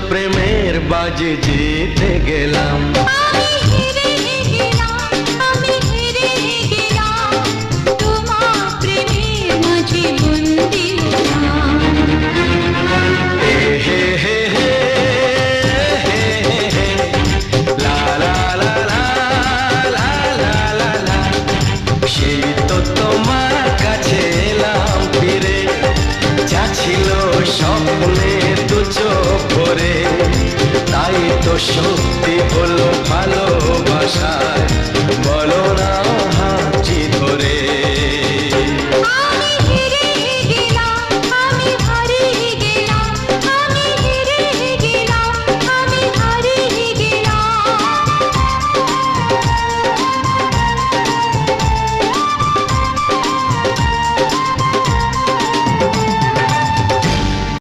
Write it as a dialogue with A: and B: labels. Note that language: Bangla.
A: প্রেমের বাজি জিতে গেলাম।
B: আমি হেরে গেলাম, আমি হেরে গেলাম, তোমার প্রেমের মাঝে বন্দি হলাম।
A: হে হে হে হে হে হে হে, লা লা লা লা লা লা লা লা। সেই তো তোমার কাছে এলাম ফিরে, যা ছিল স্বপ্নে দু চোখ ভরে, তাই তো সত্যি হলো ভালোবাসা।